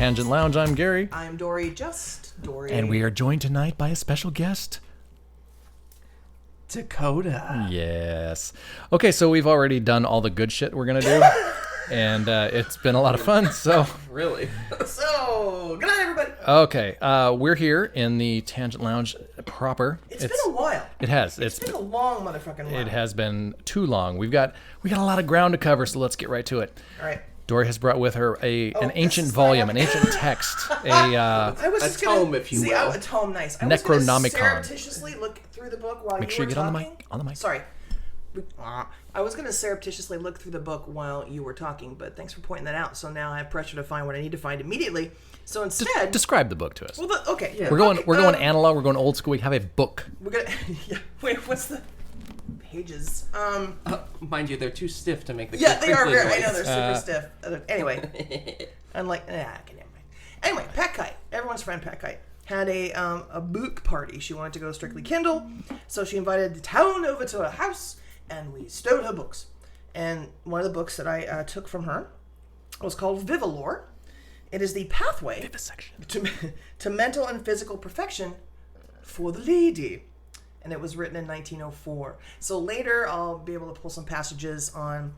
Tangent Lounge. I'm Gary. I'm Dory, just Dory. And we are joined tonight by a special guest, Dakota. Yes. Okay, so we've already done all the good shit we're going to do. And it's been a lot of fun, so... Really? So, good night, everybody. Okay, we're here in the Tangent Lounge proper. It's been a while. It has. It's been a long motherfucking while. It has been too long. We got a lot of ground to cover, so let's get right to it. All right. Dory has brought with her an ancient volume, an ancient text, a tome, if you will. A tome, nice. I Necronomicon. was going to surreptitiously look through the book while Make you sure were you get talking. on the mic. Sorry. I was going to surreptitiously look through the book while you were talking, but thanks for pointing that out. So now I have pressure to find what I need to find immediately. So instead, describe the book to us. Well, okay, yeah. We're going analog. We're going old school. We have a book. We're gonna. Yeah. Wait, what's the pages? Mind you, they're too stiff to make the. Yeah, they are very. I know they're super stiff. Anyway, I'm like, never mind. Anyway, Pat Kite, everyone's friend Pat Kite, had a book party. She wanted to go strictly Kindle, so she invited the town over to her house, and we stowed her books. And one of the books that I took from her was called Vivalore. It is the pathway to mental and physical perfection for the lady. And it was written in 1904. So later I'll be able to pull some passages on,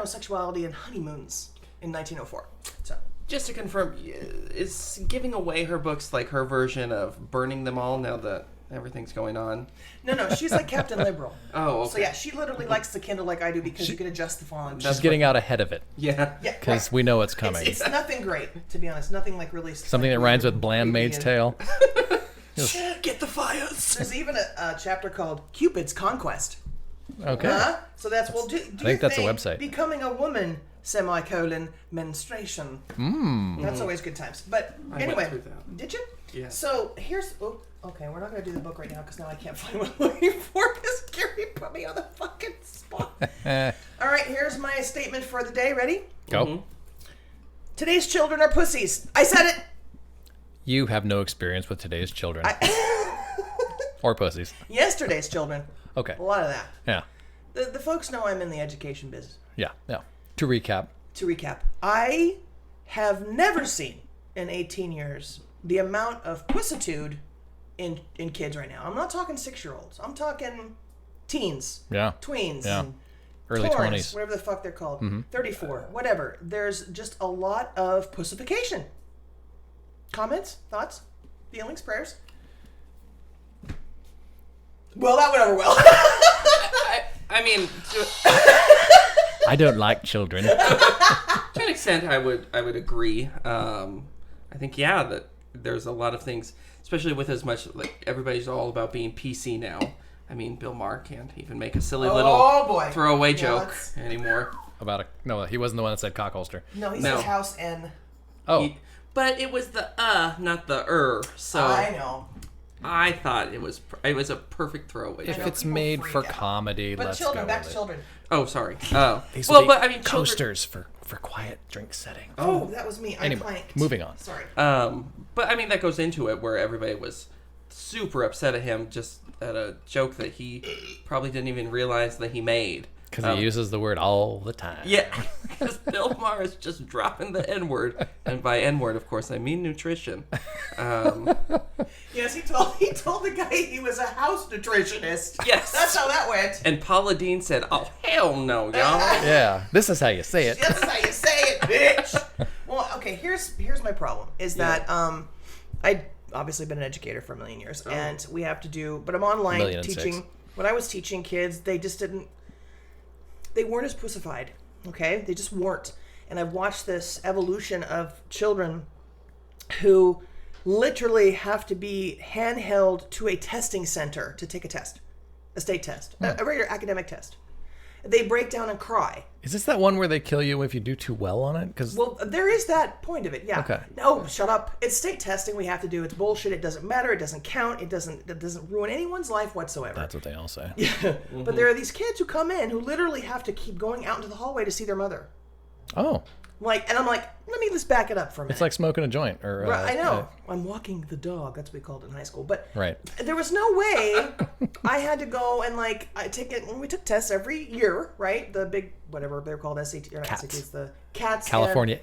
sexuality and honeymoons in 1904. So just to confirm, is giving away her books like her version of burning them all now that everything's going on? No, she's like Captain Liberal. Oh, okay. So yeah, she literally likes the Kindle like I do because you can adjust the font. She's getting out ahead of it. Yeah. Because we know it's coming. It's nothing great, to be honest. Nothing like really... Something that rhymes with Bland Maid's Tale. Get the fires. There's even a chapter called Cupid's Conquest. Okay. So that's, I think that's a website. Becoming a woman, menstruation. That's always good times. But anyway, did you? Yeah. So here's... Oh, okay, we're not going to do the book right now because now I can't find what I'm looking for because Gary put me on the fucking spot. All right, here's my statement for the day. Ready? Go. Mm-hmm. Today's children are pussies. I said it. You have no experience with today's children. Or pussies. Yesterday's children. Okay. A lot of that. Yeah. The folks know I'm in the education business. Yeah. To recap, I have never seen in 18 years the amount of pussitude in kids right now. I'm not talking 6-year-olds. I'm talking teens. Yeah. Tweens. Yeah. Early torns, 20s. whatever the fuck they're called. Mm-hmm. 34. Whatever. There's just a lot of pussification. Comments? Thoughts? Feelings? Prayers? Well, that went over well. I mean, I don't like children. to an extent, I would agree. I think that there's a lot of things, especially with as much like everybody's all about being PC now. I mean, Bill Maher can't even make a silly little throwaway joke anymore. No, he wasn't the one that said cock holster. No, he said house and... Oh. But it was the not the so I know. I thought it was a perfect throwaway If joke. it's made for comedy, but let's children, go back with to children. Oh, sorry. Oh. But I mean, coasters for quiet drink setting. Oh, that was me. Anyway, I planked. moving on. Sorry. But I mean, that goes into it where everybody was super upset at him just at a joke that he probably didn't even realize that he made. Because he uses the word all the time. Yeah, because Bill Maher is just dropping the N-word. And by N-word, of course, I mean nutrition. Yes, he told the guy he was a house nutritionist. Yes. That's how that went. And Paula Deen said, oh, hell no, y'all. Yeah, this is how you say it. That's how you say it, bitch. Well, okay, here's my problem, is that I'd obviously been an educator for a million years, and we have to do, but I'm online teaching. When I was teaching kids, they weren't as pussified, okay? They just weren't. And I've watched this evolution of children who literally have to be handheld to a testing center to take a test, a state test, a regular academic test. They break down and cry. Is this that one where they kill you if you do too well on it? Well, there is that point of it, yeah. Okay. No, shut up. It's state testing we have to do. It's bullshit. It doesn't matter. It doesn't count. It doesn't ruin anyone's life whatsoever. That's what they all say. Yeah. But there are these kids who come in who literally have to keep going out into the hallway to see their mother. Oh. And I'm like, let me just back it up for a minute. It's like smoking a joint. Or Right, I know. I'm walking the dog. That's what we called it in high school. But Right. there was no way I had to go and I take it. We took tests every year, right? The big whatever they're called, SAT or not CATs. SATs, the CATs. California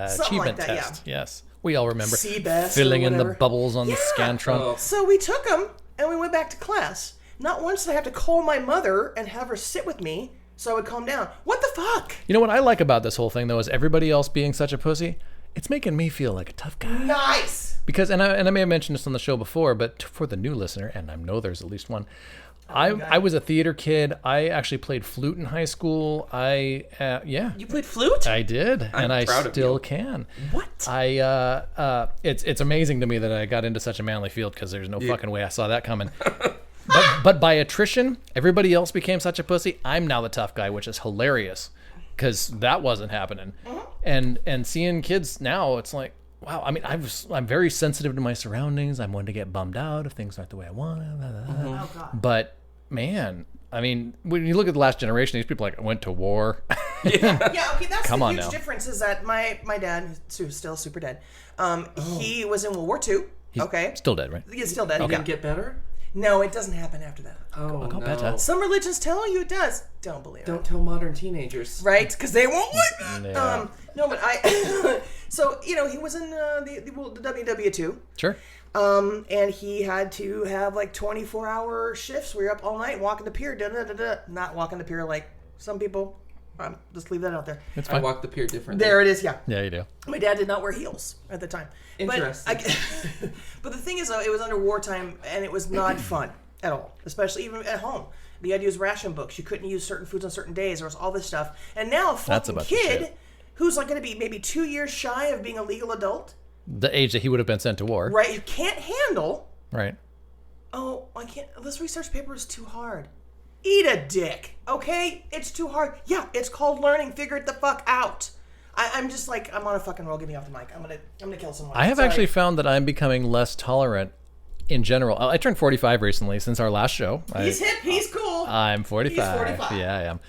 something Achievement like that, Test. Yes. We all remember CBEST or filling in the whatever. bubbles on the Scantron. Oh. So we took them and we went back to class. Not once did I have to call my mother and have her sit with me so I would calm down. What the fuck? You know what I like about this whole thing, though, is everybody else being such a pussy, it's making me feel like a tough guy. Nice. Because, and I may have mentioned this on the show before, but for the new listener, and I know there's at least one, I was a theater kid. I actually played flute in high school. You played flute? I did, and I proud of still you. can. What? It's amazing to me that I got into such a manly field because there's no fucking way I saw that coming. But by attrition, everybody else became such a pussy. I'm now the tough guy, which is hilarious because that wasn't happening. And seeing kids now, it's like, wow. I mean, I'm very sensitive to my surroundings. I'm one to get bummed out if things aren't the way I want. Oh, God. But man, I mean, when you look at the last generation, these people went to war. Yeah, okay, that's Come the on huge now. difference is that my dad, who's still super dead, he was in World War II. Okay. Still dead, right? He's still dead. Did Yeah. it get better? No, it doesn't happen after that. Oh, Go no. better. Some religions tell you it does. Don't believe Don't it. tell modern teenagers. Right? Because they won't like that. Yeah. No, but so, he was in the WW2. Sure. And he had to have 24-hour shifts where you're up all night walking the pier. Not walking the pier like some people. Just leave that out there. It's I fine. walk the pier differently. There it is, yeah. Yeah, you do. My dad did not wear heels at the time. Interesting. But the thing is, though, it was under wartime, and it was not fun at all, especially even at home. You had to use ration books. You couldn't use certain foods on certain days. There was all this stuff. And now a That's fucking a bunch of kid shit. who's going to be maybe 2 years shy of being a legal adult, The age that he would have been sent to war. right, you can't handle, Right. oh, I can't, this research paper is too hard. Eat a dick, okay? It's too hard. Yeah, it's called learning. Figure it the fuck out. I'm just I'm on a fucking roll. Get me off the mic. I'm gonna kill someone. I have Sorry. actually found that I'm becoming less tolerant in general. I turned 45 recently since our last show. He's hip. He's cool. I'm 45. He's 45. Yeah, I am.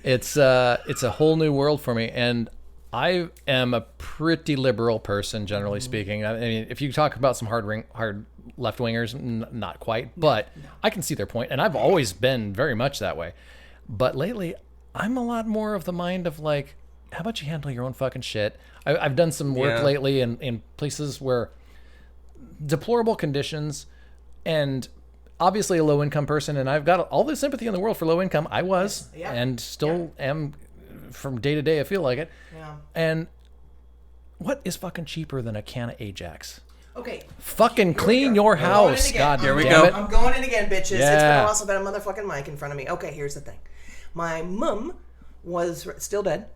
It's a whole new world for me, and I am a pretty liberal person, generally speaking. I mean, if you talk about some hard left wingers, not quite, but I can see their point, and I've always been very much that way. But lately, I'm a lot more of the mind of how about you handle your own fucking shit? I've done some work Yeah. lately in places where deplorable conditions, and obviously a low income person, and I've got all the sympathy in the world for low income. I was Yeah. and still am from day to day. I feel like it. Yeah. And what is fucking cheaper than a can of Ajax? Okay. Fucking clean your Going in house. again. God Here we damn go. it. I'm going in again, bitches. It's been Yeah. a while since I've had a motherfucking mic in front of me. Okay, here's the thing. My mum was still dead.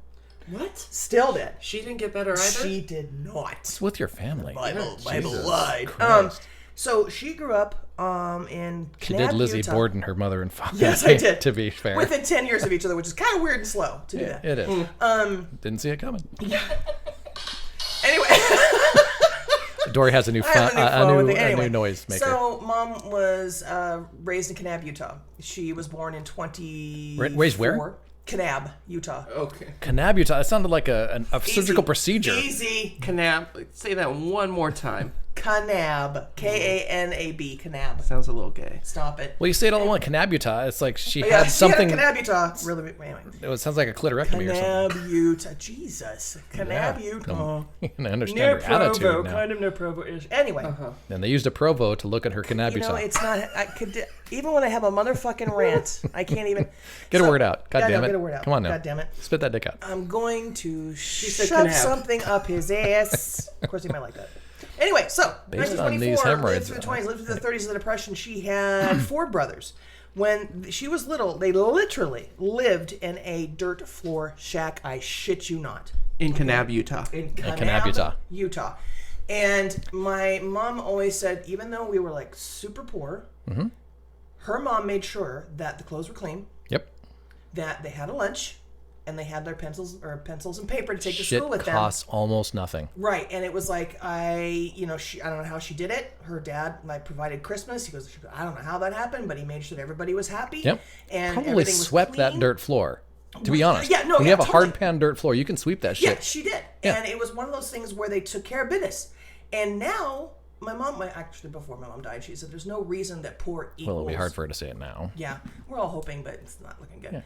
What? Still dead. She didn't get better either? She did not. It's with your family. Bible Jesus lied. Christ. So she grew up in She Kanab, did Lizzie Utah. Borden, her mother and father. Yes, I did. To be fair. Within 10 years of each other, which is kind of weird and slow to do that. It is. Didn't see it coming. Anyway. Dory has a new, I have a new phone thing. a new noise maker. So mom was raised in Kanab, Utah. She was born in 24. Raised where? Kanab, Utah. Okay. Kanab, Utah. That sounded like a surgical procedure. Easy. Kanab. Say that one more time. Kanab. Kanab. Kanab. Sounds a little gay. Stop it. Well, you say it all in one. Kanab, Utah. It's like she Yeah, had something. She had a Kanab, Utah. Really, anyway. It sounds like a clitorectomy or something. Kanab, Utah. Jesus. Kanab, Yeah. Utah. I can understand Near her attitude Provo. now. Kind of near Provo-ish. Anyway. And they used a Provo to look at her Kanab, You know, Utah. it's not. I could even when I have a motherfucking rant, I can't even Get a word out. God yeah, damn no, it. Get a word out. Come on now. God damn it. Spit that dick out. I'm going to said shove Kanab. something up his ass. Of course, he might like that. Anyway, so Based on 1924, these lived hemorrhoids, through the 20s, lived through the 30s of the Depression. She had 4 brothers. When she was little, they literally lived in a dirt floor shack. I shit you not. In Kanab, Utah. In Kanab, Utah. Utah. And my mom always said, even though we were super poor, her mom made sure that the clothes were clean, Yep. that they had a lunch, and they had their pencils and paper to take to Shit school with them. costs almost nothing. Right, and it was I don't know how she did it. Her dad provided Christmas. He goes, I don't know how that happened, but he made sure that everybody was happy. Yep. And Probably everything was swept that clean. dirt floor. To be honest, Yeah, no, when yeah, you have a totally. hard pan dirt floor, you can sweep that shit. Yeah, she did. Yeah. And it was one of those things where they took care of business. And now, actually before my mom died, she said there's no reason that poor equals... Well, it'll be hard for her to say it now. Yeah, we're all hoping, but it's not looking good. Yeah.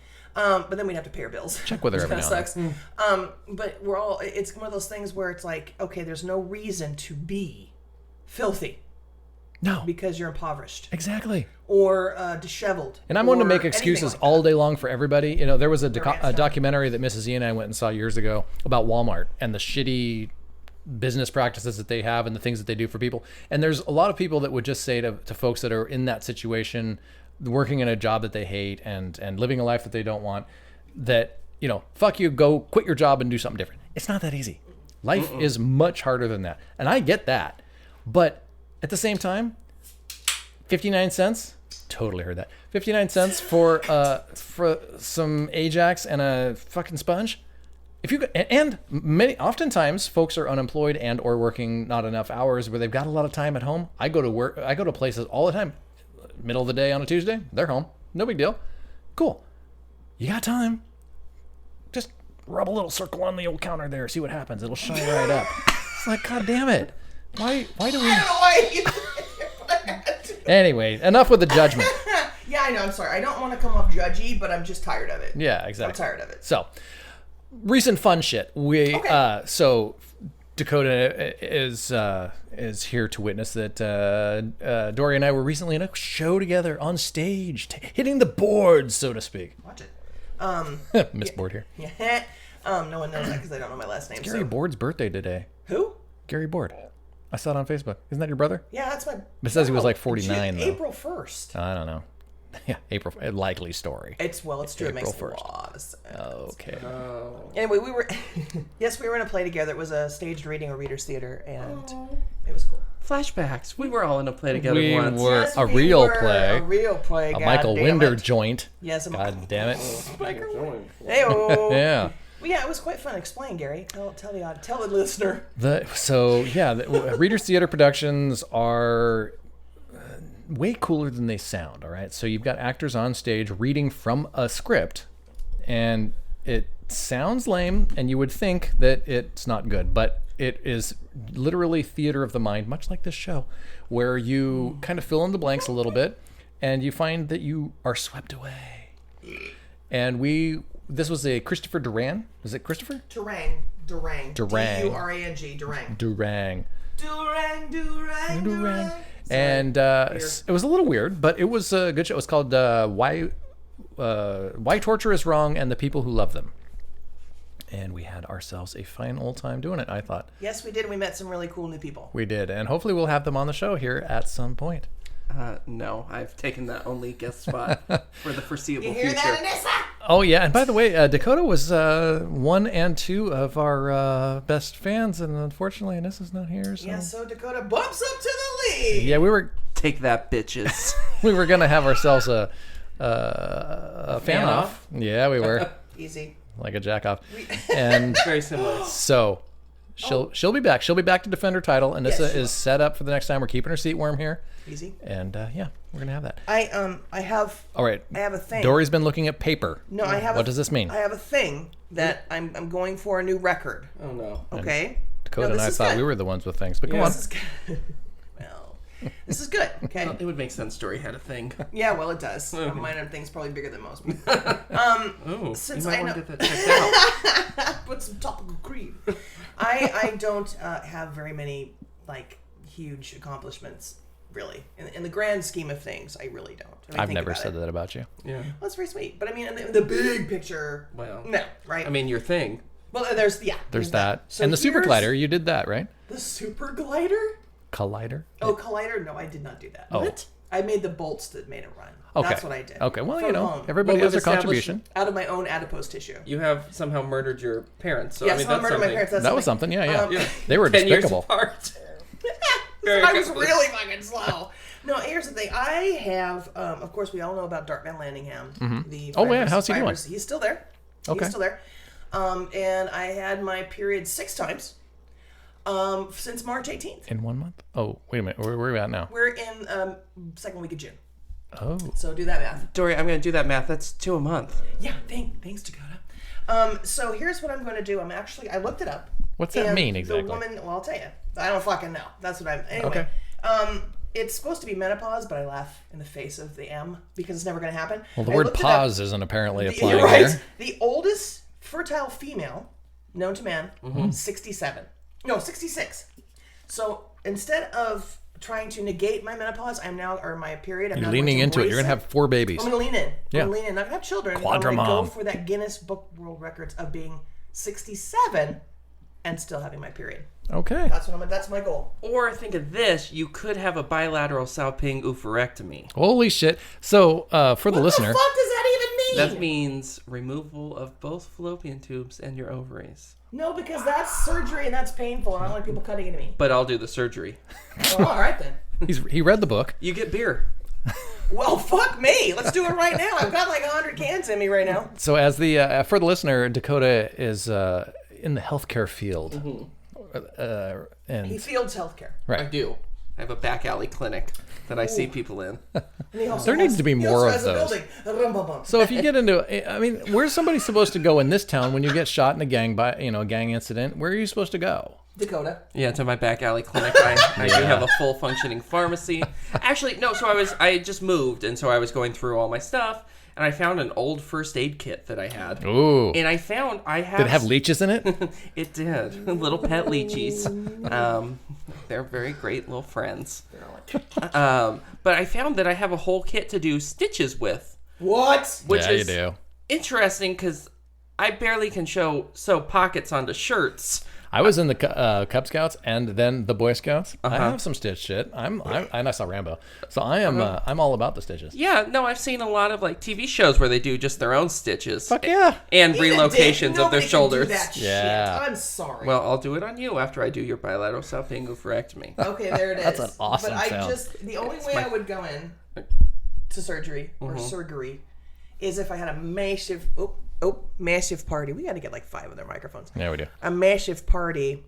But then we'd have to pay her bills. Check with her every now and sucks. But it's one of those things where it's like, okay, there's no reason to be filthy No. because you're impoverished Exactly. or disheveled. And I'm one to or make anything excuses like all day long for everybody. You know, there was a Every documentary that Mrs. E and I went and saw years ago about Walmart and the shitty business practices that they have and the things that they do for people. And there's a lot of people that would just say to folks that are in that situation, working in a job that they hate and living a life that they don't want, that, you know, fuck you, go quit your job and do something different. It's not that easy. Life is much harder than that. And I get that. But at the same time, 59 cents, totally heard that. 59 cents for some Ajax and a fucking sponge. If you and oftentimes folks are unemployed and or working not enough hours where they've got a lot of time at home. I go to places all the time. Middle of the day on a Tuesday, they're home. No big deal. Cool. You got time. Just rub a little circle on the old counter there, see what happens. It'll shine right up. It's like, God damn it. Why do we... I don't know why you... Anyway, enough with the judgment. Yeah, I know. I'm sorry. I don't want to come off judgy, but I'm just tired of it. Yeah, exactly. I'm tired of it. So, recent fun shit. Okay. So Dakota is here to witness that Dory and I were recently in a show together on stage, hitting the boards, so to speak. Watch it. Miss Board here. Yeah. No one knows that because I don't know my last name. Gary Board's birthday today. Who? Gary Board. I saw it on Facebook. Isn't that your brother? Yeah, that's my... It says he was like 49 though. April 1st. I don't know. Yeah, April. A likely story. It's true. It makes April a 1st. lot of sense. Okay. Anyway, we were... yes, we were in a play together. It was a staged reading of Reader's Theater, and it was cool. Flashbacks. We were all in a play together We once. were Yes, a we real were play. A real play. A God Michael damn Winder it. joint. Yes, God damn it. Hey-oh. Yeah. Well, yeah, it was quite fun. Explain, Gary. Tell the listener. Reader's Theater productions are way cooler than they sound, all right? So you've got actors on stage reading from a script, and it sounds lame, and you would think that it's not good, but it is literally theater of the mind, much like this show, where you kind of fill in the blanks a little bit, and you find that you are swept away. And this was a Christopher Duran. Is it Christopher? Durang. Durang. Durang. Durang. Durang. And it was a little weird, but it was a good show. It was called Why Torture is Wrong and the People Who Love Them. And we had ourselves a fine old time doing it, I thought. Yes, we did. We met some really cool new people. We did. And hopefully we'll have them on the show here at some point. No, I've taken that only guest spot for the foreseeable You hear future. that, Anissa? Oh, yeah. And by the way, Dakota was 1 and 2 of our best fans. And unfortunately, Anissa's not here. So. Yeah, so Dakota bumps up to the lead. Yeah, we were Take that, bitches. going to have ourselves a fan off. Yeah, we were. Easy. Like a jack off. And Very similar. so she'll be back. She'll be back to defend her title. Anissa Yes, she will. is set up for the next time. We're keeping her seat warm here. Easy. And yeah, we're gonna have that. I have All right. I have a thing. Dory's been looking at paper. No, I have. What does this mean? I have a thing that I'm going for a new record. Oh no. Okay. Dakota No, and this I is thought good. we were the ones with things, but come on. This is good. Well, this is good. Okay. It would make sense Dory had a thing. Yeah, well, it does. Mine thing's probably bigger than most. Oh, Since you might I want know- to get that checked out. Put some topical cream. I don't have very many like huge accomplishments, really. In the grand scheme of things, I really don't. When I I've think never about said it. that about you. Yeah. Well, that's very sweet. But I mean, in the big picture, Well, no, right? I mean, your thing. well, there's that. So and the super here's glider, you did that, right? The super glider? Collider? Oh, collider? No, I did not do that. Oh. What? I made the bolts that made it run. Okay. That's what I did. Okay, well, From you know, home. everybody Well, has their we've established- contribution. Out of my own adipose tissue. You have somehow murdered your parents. So, Yes, I mean, I that's murdered my something. parents. That's That was something, yeah. Yeah. They were 10 years despicable. apart. Very I was quickly. really fucking slow. No, here's the thing. I have, of course, we all know about Dart Van Landingham. The Oh, yeah, fibers- how's he doing? fibers- He's still there. Okay. He's still there. And I had my period 6 times since March 18th. In 1 month? Oh, wait a minute. Where are we at now? We're in second week of June. Oh. So do that math. Dory, I'm going to do that math. That's 2 a month. Yeah, thanks, Dakota. So here's what I'm going to do. I looked it up. What's that and mean exactly? The woman, well, I'll tell you. I don't fucking know. That's what anyway. Okay. It's supposed to be menopause, but I laugh in the face of the M because it's never going to happen. Well, the I word looked it up. pause isn't apparently applying Right. here. The oldest fertile female known to man, 67. No, 66. So instead of trying to negate my menopause, or my period, I'm You're now leaning going to into it. embrace You're going to have 4 babies. I'm going to lean in. Yeah. I'm going to lean in. I'm not going to have children. Quadra I'm going to go mom. for that Guinness Book World Records of being 67 and still having my period. Okay. That's my goal. Or think of this: you could have a bilateral Salping oophorectomy. Holy shit. So, for the listener. What the fuck does that even mean? That means removal of both fallopian tubes and your ovaries. No, because that's surgery and that's painful, and I don't like people cutting into me. But I'll do the surgery. Well, all right then. He read the book. You get beer. Well, fuck me. Let's do it right now. I've got like 100 cans in me right now. So, as for the listener, Dakota is in the healthcare field. And He fields healthcare. right. I do. I have a back alley clinic that I see people in. And he also There needs to be he more also of has those. a building. So if you get into, I mean, where's somebody supposed to go in this town when you get shot in a gang incident? Where are you supposed to go? Dakota. Yeah, to my back alley clinic. I do have a full functioning pharmacy. Actually, no. So I just moved, and so I was going through all my stuff, and I found an old first aid kit that I had. Ooh. And I found I have. Did it have leeches in it? It did. Little pet leechies. They're very great little friends. But I found that I have a whole kit to do stitches with. What? Which Yeah, is you do. interesting because I barely can sew pockets onto shirts. I was in the Cub Scouts and then the Boy Scouts. I have some stitch shit. And I saw Rambo, so I'm all about the stitches. Yeah, no, I've seen a lot of like TV shows where they do just their own stitches. Fuck yeah. And Even relocations Dick, of their nobody can shoulders. do that shit. Yeah. I'm sorry. Well, I'll do it on you after I do your bilateral Salping oophorectomy. Okay, there it is. That's an awesome But sound. the only way I would go in to surgery or surgery is if I had a massive party. We got to get like 5 of their microphones. Yeah, we do. A massive party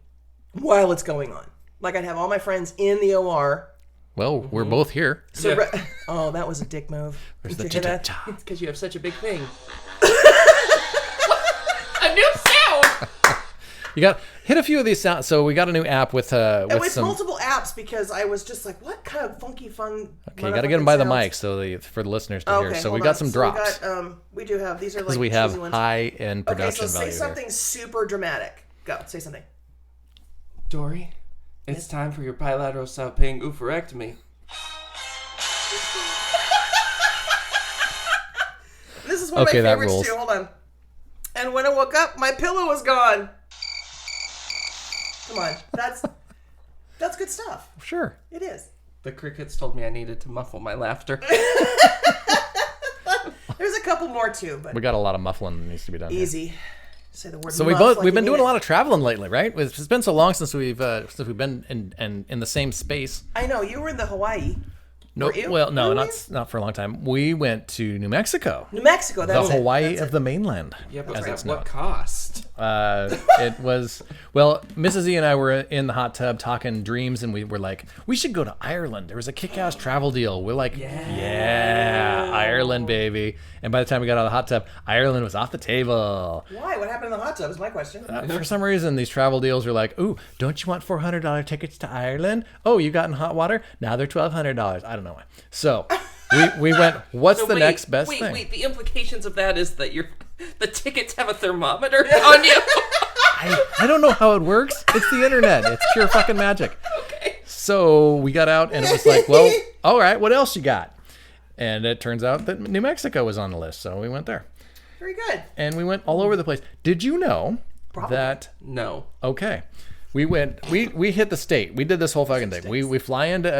while it's going on. Like I'd have all my friends in the OR. Well, we're both here. Oh, that was a dick move. There's Did the you hear that? cha-cha-cha. It's because you have such a big thing. A new sound! You got hit a few of these sounds. So we got a new app with It was some. multiple apps because I was just like, what kind of funky fun. Okay, you got to get them by the motherfucking mic for the listeners to sounds? hear. Okay, So we hold got on. some So drops we do have, these are like because we have cheesy ones. high-end Okay, production so value. say here. something super dramatic. Go, say something. Dory, it's time for your bilateral Salping oophorectomy. This is one of Okay, my that favorites rules. too. Hold on. And when I woke up, my pillow was gone. Come on, that's good stuff. Sure. It is. The crickets told me I needed to muffle my laughter. There's a couple more too, but We got a lot of muffling that needs to be done. here. easy. Say the word. So we've been doing a lot of traveling lately, right? It's been so long since we've been in the same space. I know you were in the Hawaii. No, Were you? well, no, Were not for a long time. We went to New Mexico, New Mexico. the That's Hawaii That's of the mainland. Yeah, but as at it's what known. cost? It was Mrs. E and I were in the hot tub talking dreams, and we were like, we should go to Ireland. There was a kick-ass travel deal. We're like, yeah, Ireland, baby. And by the time we got out of the hot tub, Ireland was off the table. Why? What happened in the hot tub is my question. For some reason, these travel deals are like, ooh, don't you want $400 tickets to Ireland? Oh, you got in hot water? Now they're $1,200. I don't know why. So we went, what's the next best thing? Wait, the implications of that is that the tickets have a thermometer on you. I don't know how it works. It's the internet. It's pure fucking magic. Okay. So we got out and it was like, well, all right, what else you got? And it turns out that New Mexico was on the list. So we went there. Very good. And we went all over the place. Did you know that, No. okay, we hit the state. We did this whole fucking thing. We fly into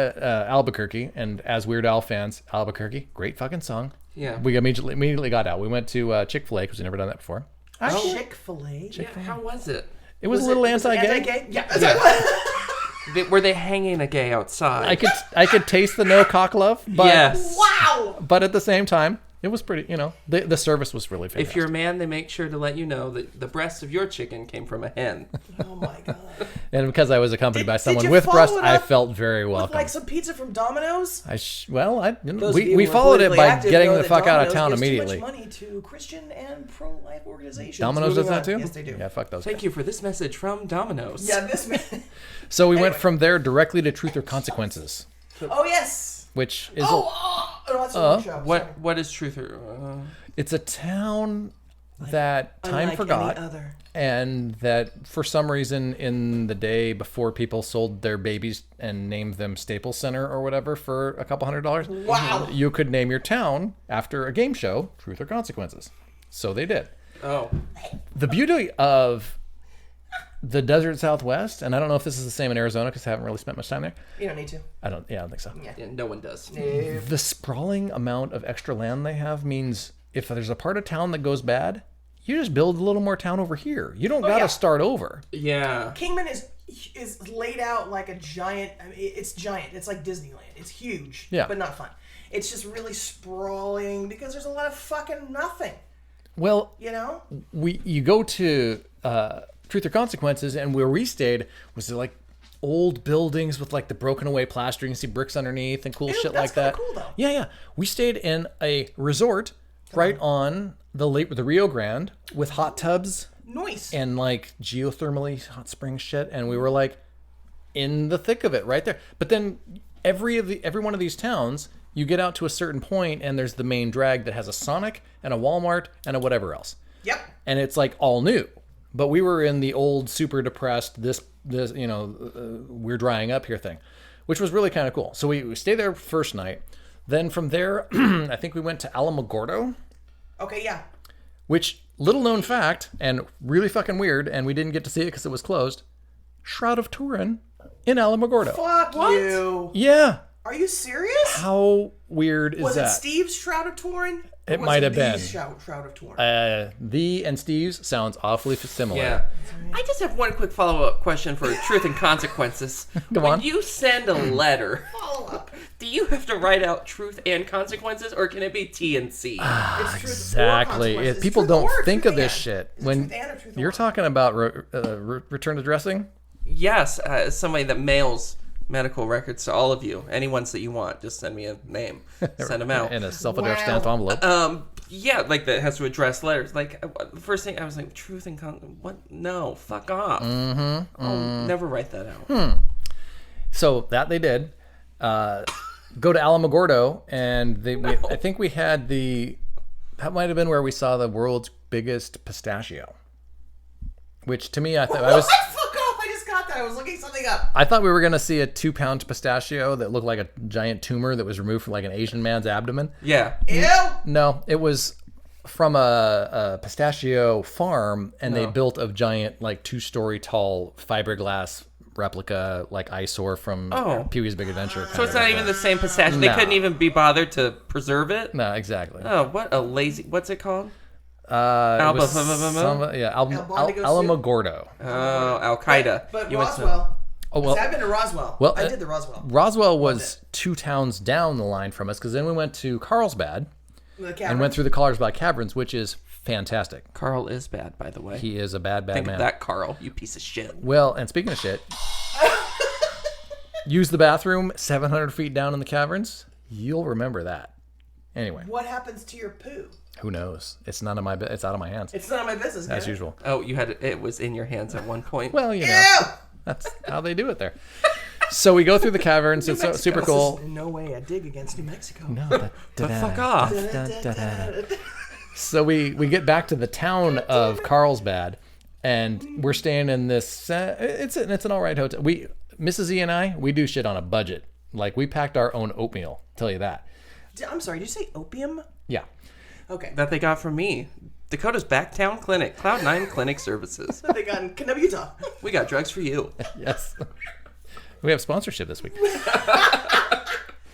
Albuquerque, and as Weird Al fans, Albuquerque, great fucking song. Yeah. We immediately got out. We went to Chick-fil-A because we've never done that before. Chick-fil-A. Yeah, how was it? It was a little anti-gay. Anti-gay? Yeah. That's what Were they hanging a gay outside? I could taste the no cock love, but Yes. Wow. but at the same time, It was pretty, the service was really fantastic. If you're a man, they make sure to let you know that the breast of your chicken came from a hen. Oh my god! And because I was accompanied by Did someone you with follow breast, it I up felt very welcome. With like some pizza from Domino's. We of you we who are followed it politically by active getting know the that fuck out of Domino's town gives immediately. Too much money to Christian and pro-life organizations. Domino's does Moving that on. too? Yes, they do. Yeah, fuck those. Thank you for this message from Domino's. Yeah, this man. So we went from there directly to Truth or Consequences, Oh yes. which is Oh, that's a wrong show. Sorry. What is truth or... it's a town that time Unlike forgot, any other. and that for some reason in the day before people sold their babies and named them Staples Center or whatever for a couple $100, Wow. you could name your town after a game show, Truth or Consequences. So they did. Oh. The beauty of the desert Southwest, and I don't know if this is the same in Arizona because I haven't really spent much time there. You don't need to. I don't think so. Yeah. Yeah, no one does. The sprawling amount of extra land they have means if there's a part of town that goes bad, you just build a little more town over here. You don't gotta start over. Yeah. Kingman is laid out like a giant. I mean, it's giant. It's like Disneyland. It's huge. Yeah. But not fun. It's just really sprawling because there's a lot of fucking nothing. Well, You know? you go to Truth or Consequences, and where we stayed was like old buildings with like the broken away plaster. You can see bricks underneath and cool Ew, shit that's like that. kinda cool, though. Yeah. We stayed in a resort right on the Rio Grande with hot tubs Nice. and like geothermally hot spring shit, and we were like in the thick of it right there. But then every one of these towns, you get out to a certain point and there's the main drag that has a Sonic and a Walmart and a whatever else. Yep. And it's like all new. But we were in the old super depressed we're drying up here thing, which was really kind of cool. So we stayed there first night. Then from there, I think we went to Alamogordo, Okay, yeah. which, little known fact and really fucking weird, and we didn't get to see it because it was closed, Shroud of Turin in Alamogordo. Fuck you. Yeah. Are you serious? How weird is Was that? it Steve's Shroud of Turin? Or It was might have the been. Shroud of Turin. The and Steve's sounds awfully similar. Yeah. I just have one quick follow-up question for Truth and Consequences. Go when on. you send a letter, Follow up. do you have to write out truth and consequences, or can it be T and C? It's truth or Exactly. consequences. People Truth don't or think truth of this and. shit. Is it When truth and or truth you're or? talking about return to dressing, Yes, as somebody that mails medical records to all of you. Any ones that you want, just send me a name. Send them out. in a self-addressed Wow. stamped envelope. Yeah, like that has to address letters. Like the first thing I was like, truth and what? No, fuck off. I'll never write that out. So that they did. Go to Alamogordo, and I think we had that might have been where we saw the world's biggest pistachio. Which to me, I thought What? Fuck off! I just got that. I was looking something up. I thought we were gonna see a 2-pound pistachio that looked like a giant tumor that was removed from like an Asian man's abdomen. Yeah. Ew. No, it was from a pistachio farm, and they built a giant, like 2-story tall fiberglass replica, like eyesore from Pee-wee's Big Adventure. So it's not even the same pistachio. They No. couldn't even be bothered to preserve it. No, exactly. Oh, what a lazy. What's it called? It was Bondigo Alamogordo. Oh, Al Qaeda. But You went to- Roswell. Oh well. See, I've been to Roswell. Well, I did the Roswell. Roswell was 2 towns down the line from us, because then we went to Carlsbad The and cavern. went through the Carlsbad Caverns, which is fantastic. Carl is bad, by the way. He is a bad Think man. of that, Carl. You piece of shit. Well, and speaking of shit, use the bathroom 700 feet down in the caverns. You'll remember that. Anyway, What happens to your poo? who knows? It's none of my. It's out of my hands, It's none of my business. as man. usual. Oh, you had it was in your hands at one point. Well, you know, Ew! that's how they do it there. So we go through the caverns. It's super cool. This is in no way a dig against New Mexico. No, But fuck off. So we get back to the town of Carlsbad, and we're staying in this. It's an all right hotel. Mrs. E and I, we do shit on a budget. Like, we packed our own oatmeal. Tell you that. I'm sorry, did you say opium? Yeah. Okay. That they got from me. Dakota's Backtown Clinic, Cloud9 Clinic Services. That they got in Kentucky, Utah. We got drugs for you. Yes. We have sponsorship this week.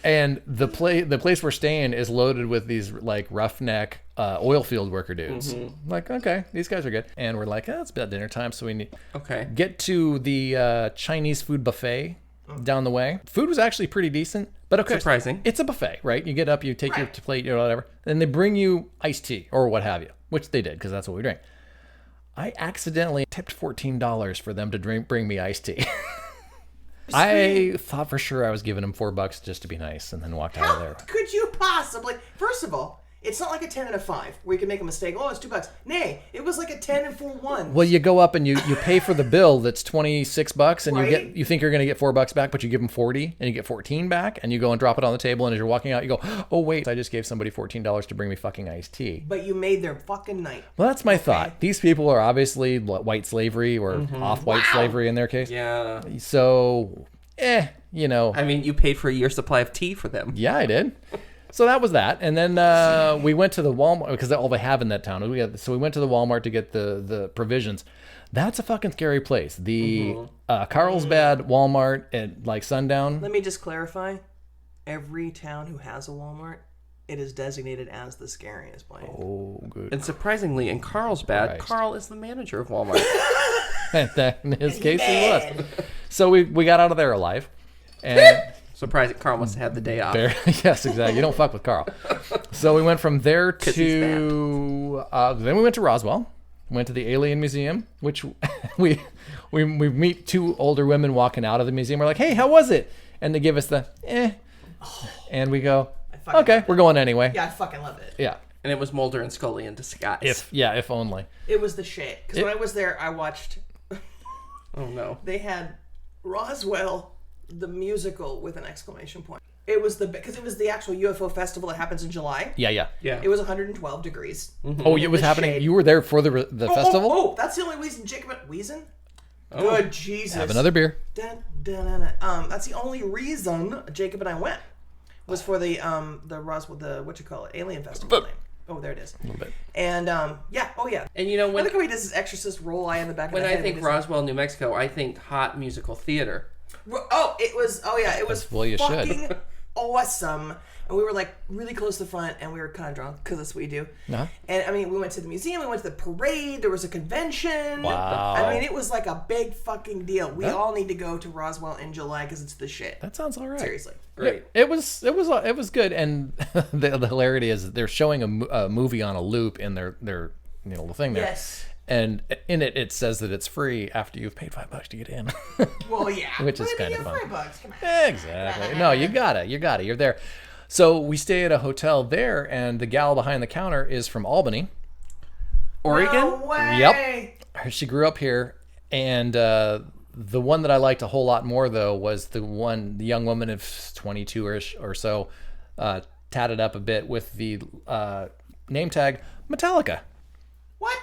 And the place we're staying is loaded with these like roughneck oil field worker dudes. Like, okay, these guys are good. And we're like, it's about dinner time, so we need Okay. get to the Chinese food buffet down the way. Food was actually pretty decent, but okay. Surprising. It's a buffet, right? You get up, you take your plate, whatever, and they bring you iced tea or what have you, which they did because that's what we drank. I accidentally tipped $14 for them to bring me iced tea. I thought for sure I was giving them $4 just to be nice, and then walked out of there. How could you possibly? First of all, it's not like a 10 and a 5 where you can make a mistake. Oh, it's $2. Nay, it was like a 10 and 4 1s. Well, you go up and you pay for the bill that's $26, and you think you're going to get $4 back, but you give them 40, and you get 14 back, and you go and drop it on the table, and as you're walking out, you go, oh wait, I just gave somebody $14 to bring me fucking iced tea. But you made their fucking night. Well, that's my thought. These people are obviously white slavery or off-white slavery in their case. Yeah. So, you know. I mean, you paid for a year's supply of tea for them. Yeah, I did. So that was that, and then we went to the Walmart because that's all they have in that town. So we went to the Walmart to get the provisions. That's a fucking scary place. The Carlsbad Walmart at like sundown. Let me just clarify. Every town who has a Walmart, it is designated as the scariest place. Oh, good. And surprisingly, in Carlsbad, Christ. Carl is the manager of Walmart. In his case, he was. So we got out of there alive, and. Surprising, Carl must have had the day off. Yes, exactly. You don't fuck with Carl. So we went from there to then we went to Roswell. Went to the Alien Museum, which we meet two older women walking out of the museum. We're like, hey, how was it? And they give us the and we go, okay, we're going anyway. Yeah, I fucking love it. Yeah. And it was Mulder and Scully in disguise. If only. It was the shit. Because when I was there, I watched. Oh no. They had Roswell, the musical, with an exclamation point. It was because it was the actual UFO festival that happens in July. Yeah. It was 112 degrees. Mm-hmm. Oh, it was happening. Shade. You were there for the festival? Oh, that's the only reason Jacob Weason? Good Jesus. Have another beer. That's the only reason Jacob and I went. Was for the Roswell, Alien Festival thing. Oh, there it is. A little bit. And And you know, I look how he does his exorcist roll eye in the back of when the head. I think Roswell, New Mexico, I think hot musical theater. It was Well, you fucking awesome. And we were like really close to the front, and we were kind of drunk because that's what we do. Uh-huh. And I mean, we went to the museum, we went to the parade, there was a convention. Wow. I mean, it was like a big fucking deal. We all need to go to Roswell in July because it's the shit. That sounds all right. Seriously. Great. It was good, and the hilarity is they're showing a movie on a loop in their the thing there. Yes. And in it says that it's free after you've paid $5 to get in. Well, yeah. Which is kind of fun. $5. Come on. Exactly. No, you got it. You're there. So we stay at a hotel there, and the gal behind the counter is from Albany, Oregon? No way. Yep. She grew up here, and the one that I liked a whole lot more though was the young woman of 22ish or so, tatted up a bit with the name tag Metallica. What?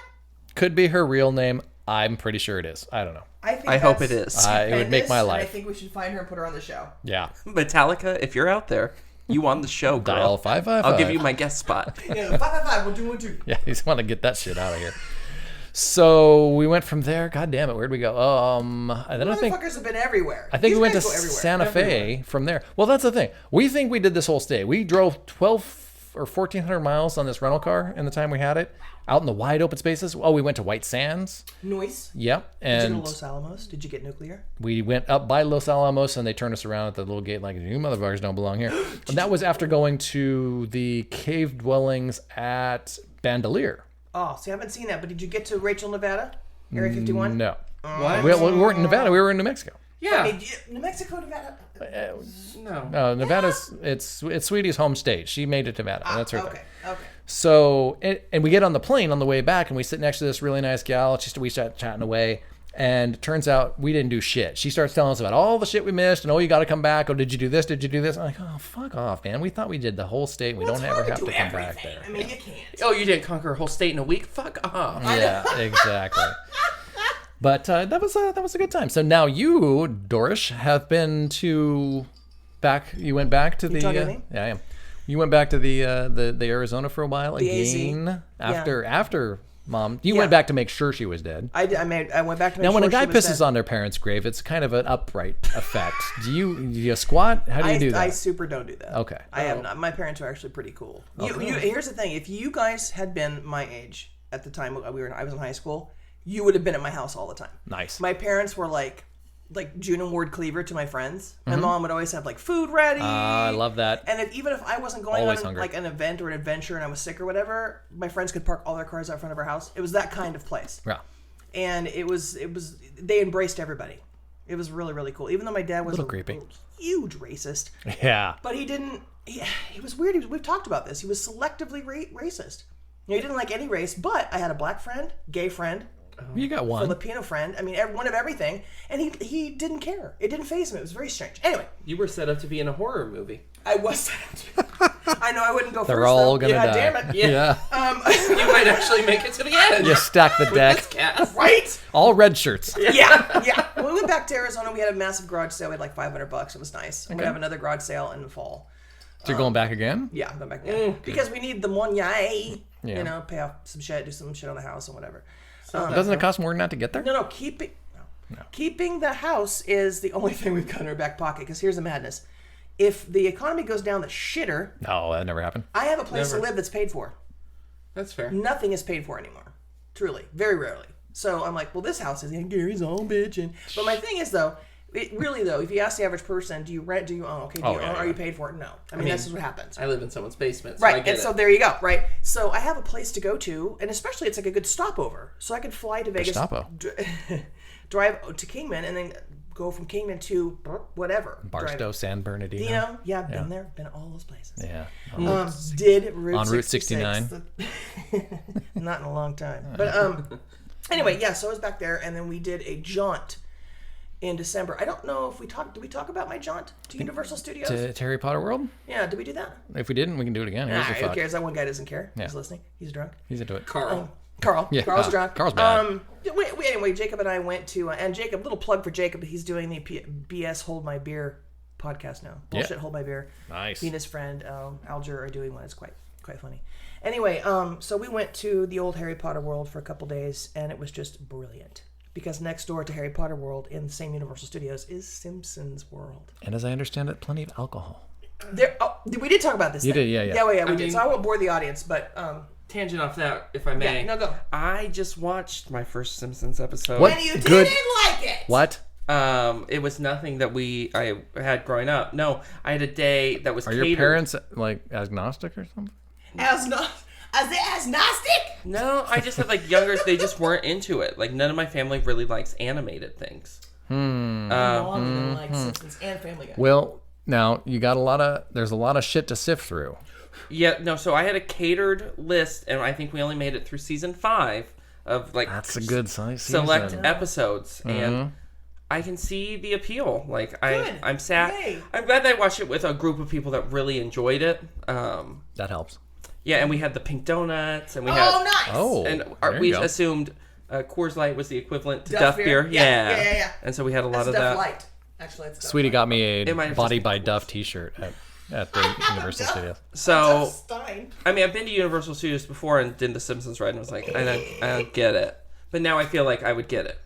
Could be her real name. I'm pretty sure it is. I don't know. I hope it is. It would make my and I life. think we should find her and put her on the show. Yeah. Metallica, if you're out there, you on the show, girl. Dial 555. I'll give you my guest spot. Yeah, 555, we'll do 1, 2. Yeah, you just want to get that shit out of here. So we went from there. God damn it, where'd we go? And then I think Motherfuckers have been everywhere. we These went to guys go everywhere. Santa Fe from there. Well, that's the thing. We think we did this whole stay. We drove 12 or 1,400 miles on this rental car in the time we had it, out in the wide open spaces. Oh, we went to White Sands. Noise. Yep. Did you go And to Los Alamos? Did you get nuclear? we went up by Los Alamos, and they turned us around at the little gate like, you motherfuckers don't belong here. And that was after going to the cave dwellings at Bandelier. Oh, see, I haven't seen that, but did you get to Rachel, Nevada? Area 51? No. What? We weren't in Nevada. We were in New Mexico. Yeah. I mean, New Mexico, Nevada? No. No, Nevada's it's Sweetie's home state. She made it to Nevada. That's her thing. Okay. So, and we get on the plane on the way back, and we sit next to this really nice gal. We start chatting away, and it turns out we didn't do shit. She starts telling us about all the shit we missed, and you got to come back. Oh, did you do this? Did you do this? I'm like, oh, fuck off, man. We thought we did the whole state. We don't ever have to come back there. I mean, you can't. Oh, you didn't conquer a whole state in a week? Fuck off. Yeah, exactly. But that was a good time. So now you, Dorish, have been to You went back to the. talking to me? Yeah, I am. You went back to the Arizona for a while The again AZ. after Mom. You Yeah. went back to make sure she was dead. I went back to make Now, when sure a guy she was pisses dead. on their parents' grave, it's kind of an upright effect. Do you squat? How do you do that? I super don't do that. Okay. I have not. My parents are actually pretty cool. Here's the thing: if you guys had been my age at the time I was in high school, you would have been at my house all the time. Nice. My parents were like like June and Ward Cleaver to my friends. My mom would always have like food ready. I love that. And even if I wasn't going Always on hungry. like an event or an adventure and I was sick or whatever, my friends could park all their cars out front of our house. It was that kind of place. Yeah. And it was they embraced everybody. It was really, really cool. Even though my dad was Little creepy. huge racist. Yeah. But he didn't. He was weird. We've talked about this. He was selectively racist. He didn't like any race. But I had a black friend, gay friend, You got one. Filipino friend. I mean, one of everything. And he didn't care. It didn't faze him. It was very strange. Anyway, You were set up to be in a horror movie. I was. I know I wouldn't go They're first. all though. gonna yeah, die. Damn it. Yeah. You might actually make it to the end. You stack the deck. This cast. Right? All red shirts. Yeah. When we went back to Arizona, we had a massive garage sale. We had like $500. It was nice. And we have another garage sale in the fall. So you're going back again? Yeah, I'm going back there. Because we need the money, Yeah. you know, pay off some shit, do some shit on the house and whatever. Doesn't it cost more than that to get there? No, keeping the house is the only thing we've got in our back pocket. Because here's the madness. If the economy goes down the shitter, No, that never happened. I have a place Never. to live that's paid for. That's fair. Nothing is paid for anymore. Truly. Very rarely. So I'm like, well, this house is in Gary's own bitch. But my thing is, though, if you ask the average person, do you rent, do you own? Okay, do you own? yeah. Are you paid for it? No. I mean, this is what happens. I live in someone's basement, so I Right, get and it. so there you go, right? So I have a place to go to, and especially it's like a good stopover. So I could fly to Vegas, Gestapo. drive to Kingman, and then go from Kingman to whatever. Barstow, San Bernardino. You know, yeah, I've been there, been all those places. Yeah. Did Route On Route 66. 69. Not in a long time. But anyway, yeah, so I was back there, and then we did a jaunt in December. I don't know if did we talk about my jaunt to Universal Studios? To Harry Potter World? Yeah, did we do that? If we didn't, we can do it again. Here's the Who fuck. cares? That one guy doesn't care. Yeah. He's listening. He's drunk. He's into it. Carl. Carl. Yeah, Carl's drunk. Carl's bad. Anyway, Jacob and I went to, and Jacob, little plug for Jacob. He's doing the BS Hold My Beer podcast now. Bullshit Hold My Beer. Nice. He and his friend Alger are doing one. It's quite funny. Anyway, so we went to the old Harry Potter World for a couple days, and it was just brilliant. Because next door to Harry Potter World in the same Universal Studios is Simpsons World. And as I understand it, plenty of alcohol. We did talk about this. You thing. did, yeah. Yeah, we I did. mean- So I won't bore the audience, but Tangent off that, if I may. yeah, no, go. I just watched my first Simpsons episode. What? And you Good. didn't like it. What? It was nothing that I had growing up. No, I had a day that was Are catered. your parents like agnostic or something? As Gnostic? No, I just had like younger. They just weren't into it. Like none of my family really likes animated things. Mom even likes Simpsons and Family Guy. Well, now you got there's a lot of shit to sift through. Yeah, no. So I had a catered list, and I think we only made it through season 5 of like That's a good size select season. episodes, and I can see the appeal. Like Good. I'm sad. Yay. I'm glad that I watched it with a group of people that really enjoyed it. That helps. Yeah, and we had the pink donuts, and we had Oh, nice. Oh, and there we you go. assumed Coors Light was the equivalent to Duff Duff beer? beer. Yeah. And so we had a lot That's of Duff that. Light. Actually, it's Duff Sweetie Light. got me a It might have Body just by been Duff t-shirt at the Universal Studios. So Stein. I mean, I've been to Universal Studios before and did the Simpsons ride, and I was like, I don't get it. But now I feel like I would get it,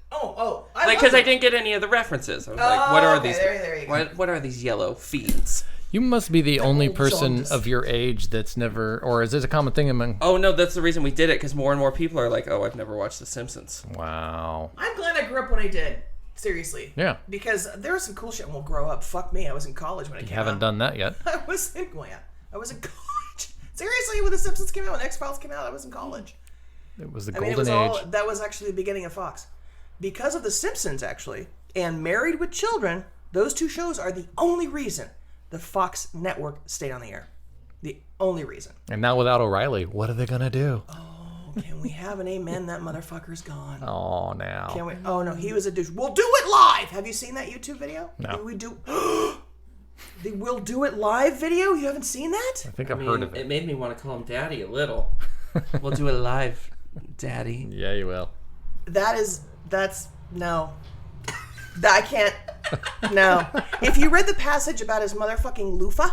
like because I didn't get any of the references. I was like, what are okay, these? there you go. What are these yellow feeds? You must be the only old person jaundice. of your age that's never, or is this a common thing among? Oh no, that's the reason we did it, because more and more people are like, oh, I've never watched The Simpsons. Wow. I'm glad I grew up when I did. Seriously. Yeah. Because there was some cool shit. We'll grow up. Fuck me. I was in college when it You came haven't out. done that yet. I was in college. Seriously, when The Simpsons came out, when X-Files came out, I was in college. It was the I mean, golden age. that was actually the beginning of Fox. Because of The Simpsons, actually, and Married with Children, those two shows are the only reason the Fox network stayed on the air. The only reason. And now without O'Reilly, what are they gonna do? Can we have an amen? That motherfucker's gone. Oh, now. Can we? Oh no, he was a douche. We'll do it live. Have you seen that YouTube video? No. We do. The We'll Do It Live video. You haven't seen that? I think I I've mean, heard of it. it made me want to call him Daddy a little. We'll do it live, Daddy. Yeah, you will. That's no. I can't. No. If you read the passage about his motherfucking loofah,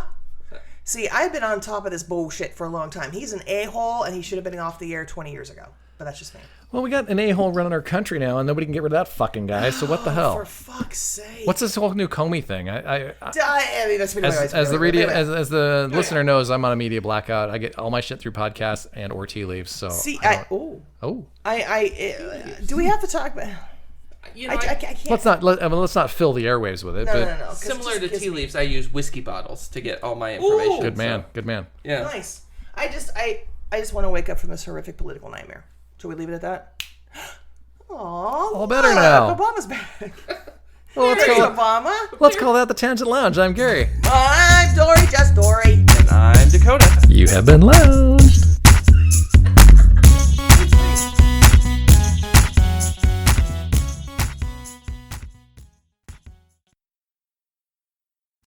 see, I've been on top of this bullshit for a long time. He's an a-hole, and he should have been off the air 20 years ago. But that's just me. Well, we got an a-hole running our country now, and nobody can get rid of that fucking guy. So what the hell? For fuck's sake. What's this whole new Comey thing? I mean, that's As the listener knows, I'm on a media blackout. I get all my shit through podcasts and or tea leaves. So See, I don't- oh, do we have to talk about? You know, I can't. Let's not fill the airwaves with it. No, but no, no. 'cause it similar just to gives tea me- leaves, I use whiskey bottles to get all my information. Good man. so, Good man. yeah. Nice. I just want to wake up from this horrific political nightmare. Shall we leave it at that? Aww. All better now. Obama's back. Well, let's There's call Obama. Let's call that the Tangent Lounge. I'm Gary. I'm Dory, just Dory. And I'm Dakota. You have been loud.